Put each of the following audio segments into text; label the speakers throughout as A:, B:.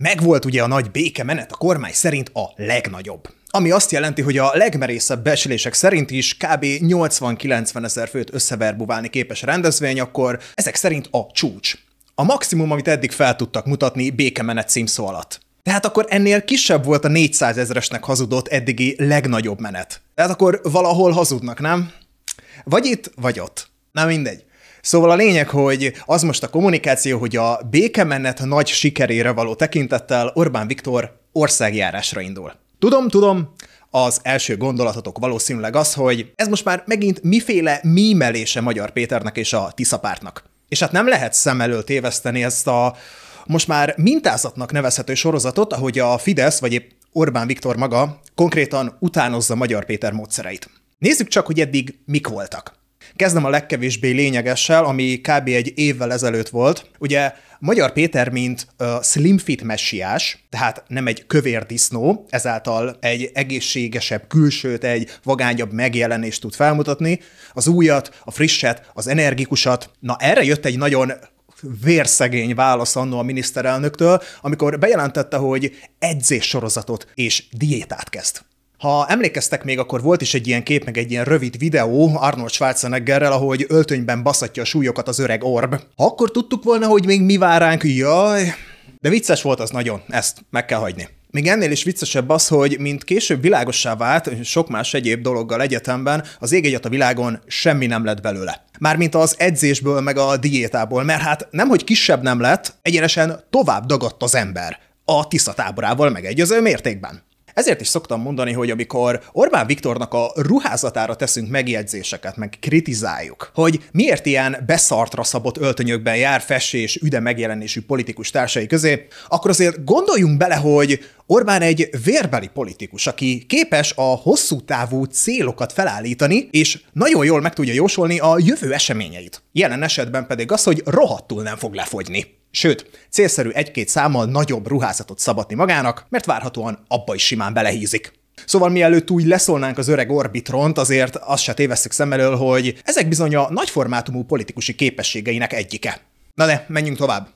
A: Megvolt ugye a nagy békemenet, a kormány szerint a legnagyobb. Ami azt jelenti, hogy a legmerészebb becslések szerint is kb. 80-90 ezer főt összeverbuválni képes rendezvény, akkor ezek szerint a csúcs. A maximum, amit eddig fel tudtak mutatni békemenet címszó alatt. Tehát akkor ennél kisebb volt a 400 ezresnek hazudott eddigi legnagyobb menet. Tehát akkor valahol hazudnak, nem? Vagy itt, vagy ott. Na mindegy. Szóval a lényeg, hogy az most a kommunikáció, hogy a békemenet nagy sikerére való tekintettel Orbán Viktor országjárásra indul. Tudom, az első gondolatotok valószínűleg az, hogy ez most már megint miféle mímelése Magyar Péternek és a Tisza pártnak. És hát nem lehet szem elől téveszteni ezt a most már mintázatnak nevezhető sorozatot, ahogy a Fidesz, vagy épp Orbán Viktor maga konkrétan utánozza Magyar Péter módszereit. Nézzük csak, hogy eddig mik voltak. Kezdem a legkevésbé lényegessel, ami kb. Egy évvel ezelőtt volt. Ugye Magyar Péter, mint slim fit messiás, tehát nem egy kövér disznó, ezáltal egy egészségesebb külsőt, egy vagányabb megjelenést tud felmutatni, az újat, a frisset, az energikusat. Na erre jött egy nagyon vérszegény válasz annó a miniszterelnöktől, amikor bejelentette, hogy edzéssorozatot és diétát kezd. Ha emlékeztek még, akkor volt is egy ilyen kép, meg egy ilyen rövid videó Arnold Schwarzeneggerrel, ahogy öltönyben baszatja a súlyokat az öreg orb. Ha akkor tudtuk volna, hogy még mi vár ránk, jaj. De vicces volt az nagyon, ezt meg kell hagyni. Még ennél is viccesebb az, hogy mint később világossá vált, sok más egyéb dologgal egyetemben, az ég egyet a világon semmi nem lett belőle. Mármint az edzésből meg a diétából, mert hát nemhogy kisebb nem lett, egyenesen tovább dagadt az ember. A Tisza táborával megegyező mértékben. Ezért is szoktam mondani, hogy amikor Orbán Viktornak a ruházatára teszünk megjegyzéseket, meg kritizáljuk, hogy miért ilyen beszartra szabott öltönyökben jár fessé és üde megjelenésű politikus társai közé, akkor azért gondoljunk bele, hogy Orbán egy vérbeli politikus, aki képes a hosszú távú célokat felállítani, és nagyon jól meg tudja jósolni a jövő eseményeit. Jelen esetben pedig az, hogy rohadtul nem fog lefogyni. Sőt, célszerű egy-két számmal nagyobb ruházatot szabadni magának, mert várhatóan abba is simán belehízik. Szóval mielőtt úgy leszólnánk az öreg Orbitront, azért azt se tévesszük szem elől, hogy ezek bizony a nagyformátumú politikusi képességeinek egyike. Na de, menjünk tovább.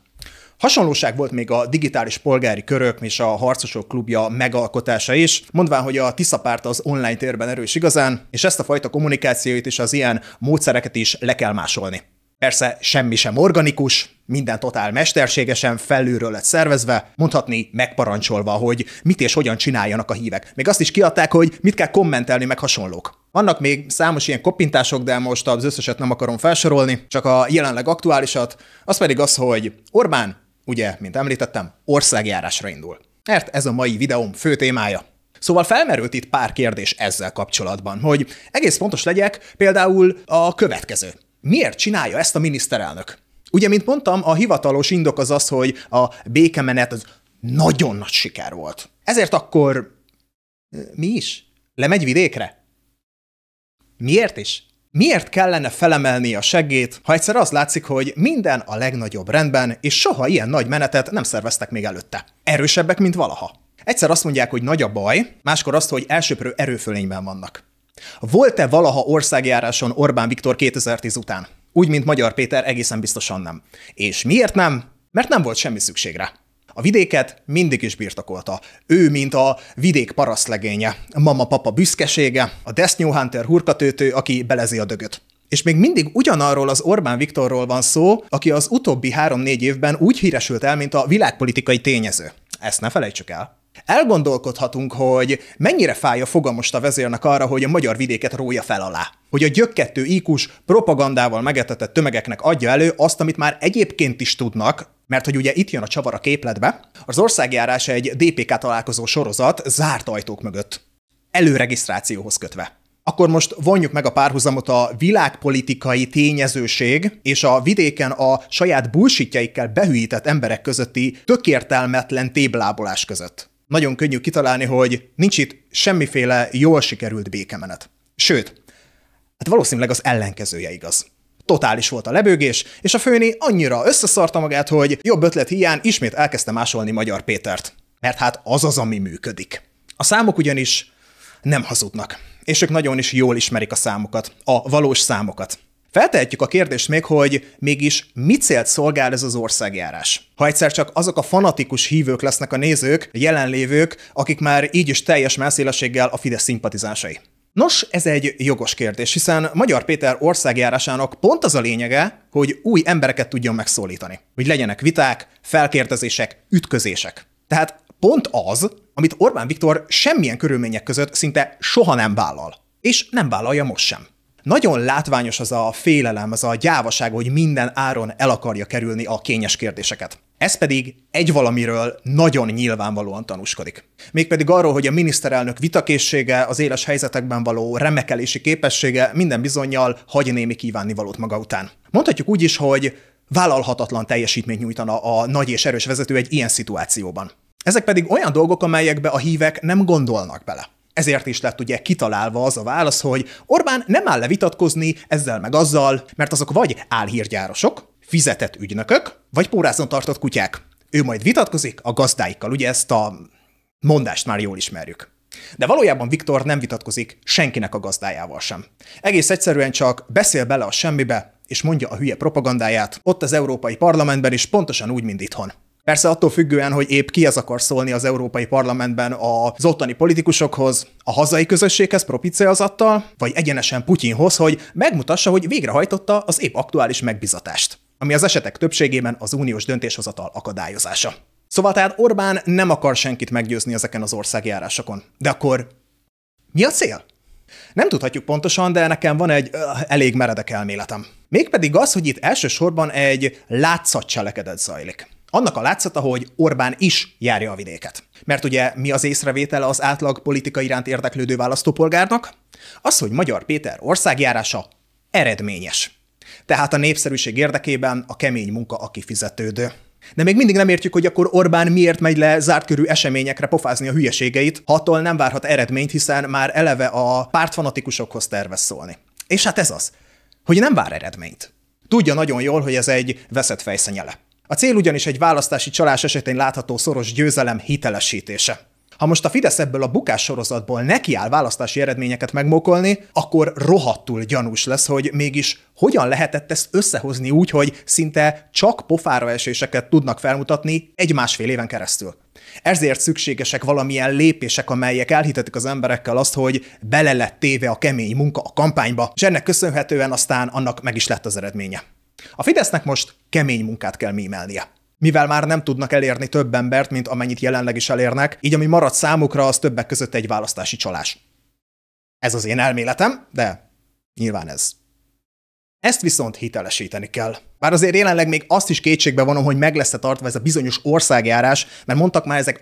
A: Hasonlóság volt még a digitális polgári körök és a harcosok klubja megalkotása is, mondván, hogy a Tisza párt az online térben erős igazán, és ezt a fajta kommunikációit és az ilyen módszereket is le kell másolni. Persze semmi sem organikus, minden totál mesterségesen felülről lett szervezve, mondhatni megparancsolva, hogy mit és hogyan csináljanak a hívek. Még azt is kiadták, hogy mit kell kommentelni, meg hasonlók. Vannak még számos ilyen koppintások, de most az összeset nem akarom felsorolni, csak a jelenleg aktuálisat, az pedig az, hogy Orbán, ugye, mint említettem, országjárásra indul. Mert ez a mai videóm fő témája. Szóval felmerült itt pár kérdés ezzel kapcsolatban, hogy egész pontos legyek, például a következő. Miért csinálja ezt a miniszterelnök? Ugye, mint mondtam, a hivatalos indok az az, hogy a békemenet az nagyon nagy siker volt. Ezért akkor mi is? Lemegy vidékre? Miért is? Miért kellene felemelni a seggét, ha egyszer az látszik, hogy minden a legnagyobb rendben, és soha ilyen nagy menetet nem szerveztek még előtte? Erősebbek, mint valaha. Egyszer azt mondják, hogy nagy a baj, máskor azt, hogy elsöprő erőfölényben vannak. Volt-e valaha országjáráson Orbán Viktor 2010 után? Úgy, mint Magyar Péter, egészen biztosan nem. És miért nem? Mert nem volt semmi szükség rá. A vidéket mindig is birtokolta. Ő, mint a vidék parasztlegénye, a mama-papa büszkesége, a Death New Hunter hurkatőtő, aki belezi a dögöt. És még mindig ugyanarról az Orbán Viktorról van szó, aki az utóbbi 3-4 évben úgy híresült el, mint a világpolitikai tényező. Ezt ne felejtsük el. Elgondolkodhatunk, hogy mennyire fáj a foga most a vezérnek arra, hogy a magyar vidéket rója fel alá. Hogy a gyökkető IQ-s propagandával megetetett tömegeknek adja elő azt, amit már egyébként is tudnak, mert hogy ugye itt jön a csavar a képletbe, az országjárás egy DPK találkozó sorozat zárt ajtók mögött. Előregisztrációhoz kötve. Akkor most vonjuk meg a párhuzamot a világpolitikai tényezőség és a vidéken a saját bullshitjeikkel behűített emberek közötti tökértelmetlen téblábolás között. Nagyon könnyű kitalálni, hogy nincs itt semmiféle jól sikerült békemenet. Sőt, hát valószínűleg az ellenkezője igaz. Totális volt a lebőgés, és a főné annyira összeszarta magát, hogy jobb ötlet hiány ismét elkezdte másolni Magyar Pétert. Mert hát az az, ami működik. A számok ugyanis nem hazudnak, és ők nagyon is jól ismerik a számokat, a valós számokat. Feltehetjük a kérdést még, hogy mégis mi célt szolgál ez az országjárás? Ha egyszer csak azok a fanatikus hívők lesznek a nézők, a jelenlévők, akik már így is teljes mellszélességgel a Fidesz szimpatizánsai. Nos, ez egy jogos kérdés, hiszen Magyar Péter országjárásának pont az a lényege, hogy új embereket tudjon megszólítani. Hogy legyenek viták, felkérdezések, ütközések. Tehát pont az, amit Orbán Viktor semmilyen körülmények között szinte soha nem vállal. És nem vállalja most sem. Nagyon látványos az a félelem, az a gyávaság, hogy minden áron el akarja kerülni a kényes kérdéseket. Ez pedig egy valamiről nagyon nyilvánvalóan tanúskodik. Mégpedig arról, hogy a miniszterelnök vitakészsége, az éles helyzetekben való remekelési képessége minden bizonnyal hagy némi kívánnivalót maga után. Mondhatjuk úgy is, hogy vállalhatatlan teljesítményt nyújtana a nagy és erős vezető egy ilyen szituációban. Ezek pedig olyan dolgok, amelyekbe a hívek nem gondolnak bele. Ezért is lett ugye kitalálva az a válasz, hogy Orbán nem áll le vitatkozni ezzel meg azzal, mert azok vagy álhírgyárosok, fizetett ügynökök, vagy pórázon tartott kutyák. Ő majd vitatkozik a gazdáikkal, ugye ezt a mondást már jól ismerjük. De valójában Viktor nem vitatkozik senkinek a gazdájával sem. Egész egyszerűen csak beszél bele a semmibe, és mondja a hülye propagandáját, ott az Európai Parlamentben is pontosan úgy, mint itthon. Persze attól függően, hogy épp ki az akar szólni az Európai Parlamentben az ottani politikusokhoz, a hazai közösséghez propicézattal, vagy egyenesen Putyinhoz, hogy megmutassa, hogy végrehajtotta az épp aktuális megbizatást, ami az esetek többségében az uniós döntéshozatal akadályozása. Szóval tehát Orbán nem akar senkit meggyőzni ezeken az országjárásokon. De akkor mi a cél? Nem tudhatjuk pontosan, de nekem van egy elég meredek elméletem. Mégpedig az, hogy itt elsősorban egy látszatcselekedet zajlik. Annak a látszata, hogy Orbán is járja a vidéket. Mert ugye mi az észrevétele az átlag politika iránt érdeklődő választópolgárnak? Az, hogy Magyar Péter országjárása eredményes. Tehát a népszerűség érdekében a kemény munka a kifizetődő. De még mindig nem értjük, hogy akkor Orbán miért megy le zártkörű eseményekre pofázni a hülyeségeit, ha attól nem várhat eredményt, hiszen már eleve a pártfanatikusokhoz tervez szólni. És hát ez az, hogy nem vár eredményt. Tudja nagyon jól, hogy ez egy veszett fejszennyele. A cél ugyanis egy választási csalás esetén látható szoros győzelem hitelesítése. Ha most a Fidesz ebből a bukás sorozatból nekiáll választási eredményeket megmókolni, akkor rohadtul gyanús lesz, hogy mégis hogyan lehetett ezt összehozni úgy, hogy szinte csak pofára eséseket tudnak felmutatni egy-másfél éven keresztül. Ezért szükségesek valamilyen lépések, amelyek elhitetik az emberekkel azt, hogy bele lett téve a kemény munka a kampányba, és ennek köszönhetően aztán annak meg is lett az eredménye. A Fidesznek most kemény munkát kell mímelnie. Mivel már nem tudnak elérni több embert, mint amennyit jelenleg is elérnek, így ami marad számukra, az többek között egy választási csalás. Ez az én elméletem, de nyilván ez. Ezt viszont hitelesíteni kell. Bár azért jelenleg még azt is kétségbe vonom, hogy meg lesz-e tartva ez a bizonyos országjárás, mert mondtak már ezek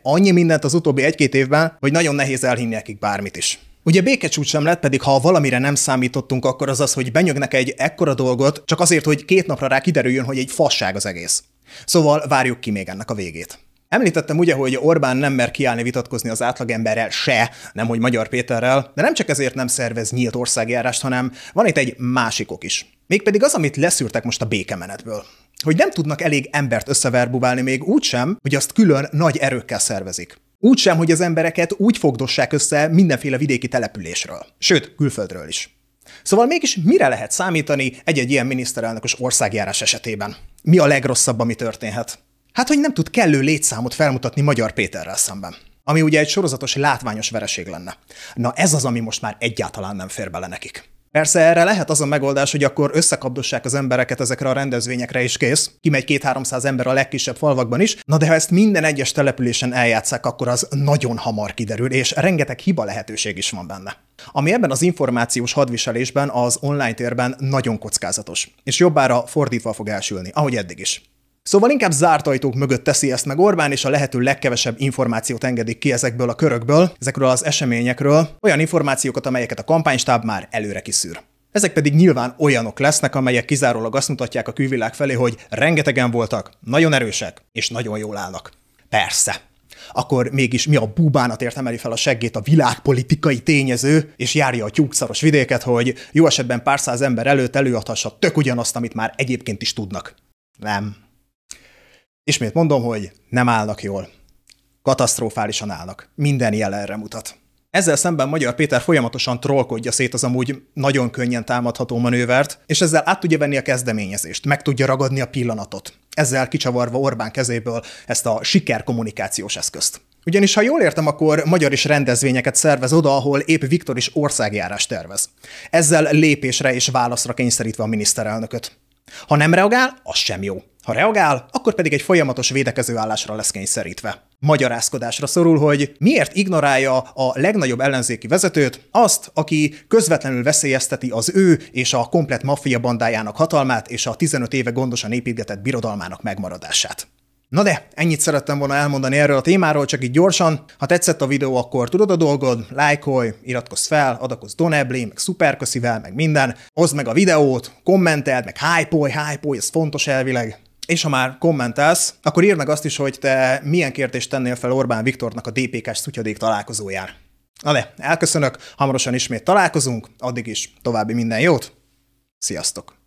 A: annyi mindent az utóbbi egy-két évben, hogy nagyon nehéz elhinni nekik bármit is. Ugye békecsúcs sem lett, pedig ha valamire nem számítottunk, akkor az, hogy benyögnek egy ekkora dolgot, csak azért, hogy 2 napra rá kiderüljön, hogy egy fasság az egész. Szóval várjuk ki még ennek a végét. Említettem ugye, hogy Orbán nem mer kiállni vitatkozni az átlagemberrel se, nemhogy Magyar Péterrel, de nem csak ezért nem szervez nyílt országjárást, hanem van itt egy másik ok is. Mégpedig az, amit leszűrtek most a békemenetből. Hogy nem tudnak elég embert összeverbuválni még úgysem, hogy azt külön nagy erőkkel szervezik. Úgysem, hogy az embereket úgy fogdossák össze mindenféle vidéki településről. Sőt, külföldről is. Szóval mégis mire lehet számítani egy-egy ilyen miniszterelnökös országjárás esetében? Mi a legrosszabb, ami történhet? Hát, hogy nem tud kellő létszámot felmutatni Magyar Péterrel szemben. Ami ugye egy sorozatos, látványos vereség lenne. Na ez az, ami most már egyáltalán nem fér bele nekik. Persze erre lehet az a megoldás, hogy akkor összekapdossák az embereket ezekre a rendezvényekre is kész. Kimegy 200-300 ember a legkisebb falvakban is. Na de ha ezt minden egyes településen eljátsszák, akkor az nagyon hamar kiderül, és rengeteg hiba lehetőség is van benne. Ami ebben az információs hadviselésben, az online térben nagyon kockázatos. És jobbára fordítva fog elsülni, ahogy eddig is. Szóval inkább zárt ajtók mögött teszi ezt meg Orbán, és a lehető legkevesebb információt engedik ki ezekből a körökből, ezekről az eseményekről, olyan információkat, amelyeket a kampánystáb már előre kiszűr. Ezek pedig nyilván olyanok lesznek, amelyek kizárólag azt mutatják a külvilág felé, hogy rengetegen voltak, nagyon erősek, és nagyon jól állnak. Persze. Akkor mégis mi a búbánatért emeli fel a seggét a világpolitikai tényező, és járja a tyúkszaros vidéket, hogy jó esetben pár száz ember előtt előadhassa tök ugyanazt, amit már egyébként is tudnak. Nem. Ismét mondom, hogy nem állnak jól. Katasztrofálisan állnak. Minden jel erre mutat. Ezzel szemben Magyar Péter folyamatosan trollkodja szét az amúgy nagyon könnyen támadható manővert, és ezzel át tudja venni a kezdeményezést, meg tudja ragadni a pillanatot. Ezzel kicsavarva Orbán kezéből ezt a sikerkommunikációs eszközt. Ugyanis, ha jól értem, akkor magyar is rendezvényeket szervez oda, ahol épp Viktor is országjárást tervez. Ezzel lépésre és válaszra kényszerítve a miniszterelnököt. Ha nem reagál, az sem jó. Ha reagál, akkor pedig egy folyamatos védekező állásra lesz kényszerítve. Magyarázkodásra szorul, hogy miért ignorálja a legnagyobb ellenzéki vezetőt, azt, aki közvetlenül veszélyezteti az ő és a komplett maffia bandájának hatalmát és a 15 éve gondosan építgetett birodalmának megmaradását. Na de, ennyit szerettem volna elmondani erről a témáról, csak így gyorsan. Ha tetszett a videó, akkor tudod a dolgod, lájkolj, iratkozz fel, adakozz Doneblé, meg szuperköszivel, meg minden. Oszd meg a videót, kommenteld, meg hype-olj, ez fontos elvileg. És ha már kommentelsz, akkor írd meg azt is, hogy te milyen kérdést tennél fel Orbán Viktornak a DPK-s szutyadék találkozóján. Na de, elköszönök, hamarosan ismét találkozunk, addig is további minden jót, sziasztok!